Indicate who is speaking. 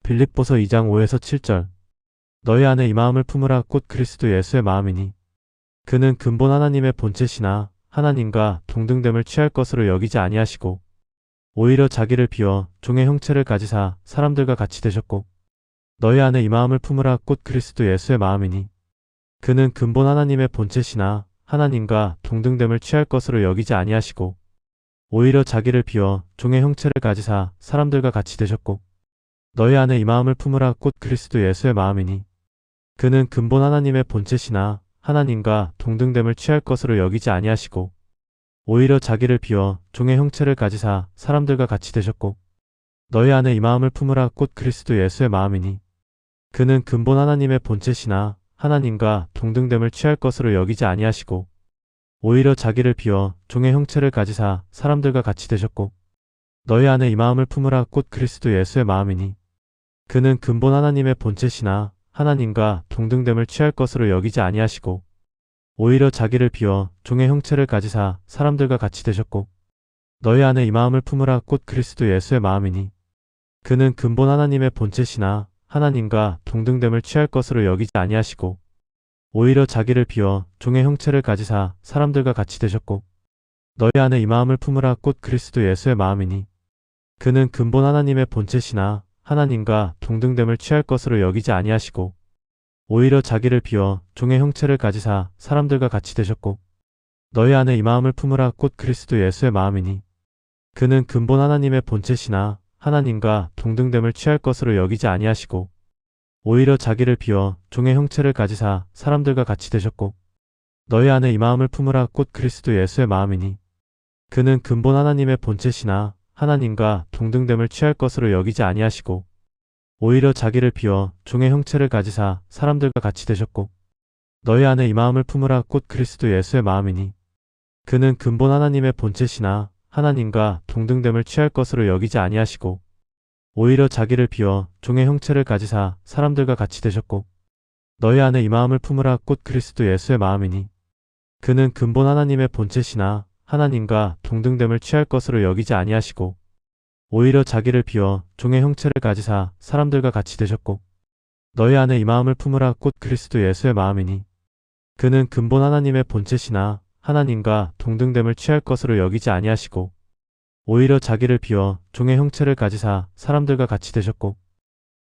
Speaker 1: 빌립보서 2장 5에서 7절. 너희 안에 이 마음을 품으라. 곧 그리스도 예수의 마음이니 그는 근본 하나님의 본체시나 하나님과 동등됨을 취할 것으로 여기지 아니하시고 오히려 자기를 비워 종의 형체를 가지사 사람들과 같이 되셨고 너희 안에 이 마음을 품으라. 곧 그리스도 예수의 마음이니 그는 근본 하나님의 본체시나 하나님과 동등됨을 취할 것으로 여기지 아니하시고 오히려 자기를 비워 종의 형체를 가지사 사람들과 같이 되셨고 너희 안에 이 마음을 품으라. 곧 그리스도 예수의 마음이니 그는 근본 하나님의 본체시나 하나님과 동등됨을 취할 것으로 여기지 아니하시고 오히려 자기를 비워 종의 형체를 가지사 사람들과 같이 되셨고 너희 안에 이 마음을 품으라. 곧 그리스도 예수의 마음이니 그는 근본 하나님의 본체시나 하나님과 동등됨을 취할 것으로 여기지 아니하시고 오히려 자기를 비워 종의 형체를 가지사 사람들과 같이 되셨고 너희 안에 이 마음을 품으라. 곧 그리스도 예수의 마음이니 그는 근본 하나님의 본체시나 하나님과 동등됨을 취할 것으로 여기지 아니하시고 오히려 자기를 비워 종의 형체를 가지사 사람들과 같이 되셨고 너희 안에 이 마음을 품으라. 곧 그리스도 예수의 마음이니 그는 근본 하나님의 본체시나 하나님과 동등됨을 취할 것으로 여기지 아니하시고 오히려 자기를 비워 종의 형체를 가지사 사람들과 같이 되셨고 너희 안에 이 마음을 품으라. 곧 그리스도 예수의 마음이니 그는 근본 하나님의 본체시나 하나님과 동등됨을 취할 것으로 여기지 아니하시고 오히려 자기를 비워 종의 형체를 가지사 사람들과 같이 되셨고 너희 안에 이 마음을 품으라. 곧 그리스도 예수의 마음이니 그는 근본 하나님의 본체시나 하나님과 동등됨을 취할 것으로 여기지 아니하시고 오히려 자기를 비워 종의 형체를 가지사 사람들과 같이 되셨고 너희 안에 이 마음을 품으라. 곧 그리스도 예수의 마음이니 그는 근본 하나님의 본체시나 하나님과 동등됨을 취할 것으로 여기지 아니하시고 오히려 자기를 비워 종의 형체를 가지사 사람들과 같이 되셨고 너희 안에 이 마음을 품으라. 곧 그리스도 예수의 마음이니 그는 근본 하나님의 본체시나 하나님과 동등됨을 취할 것으로 여기지 아니하시고 오히려 자기를 비워 종의 형체를 가지사 사람들과 같이 되셨고 너희 안에 이 마음을 품으라. 곧 그리스도 예수의 마음이니 그는 근본 하나님의 본체시나 하나님과 동등됨을 취할 것으로 여기지 아니하시고 오히려 자기를 비워 종의 형체를 가지사 사람들과 같이 되셨고 너희 안에 이 마음을 품으라. 곧 그리스도 예수의 마음이니 그는 근본 하나님의 본체시나 하나님과 동등됨을 취할 것으로 여기지 아니하시고 오히려 자기를 비워 종의 형체를 가지사 사람들과 같이 되셨고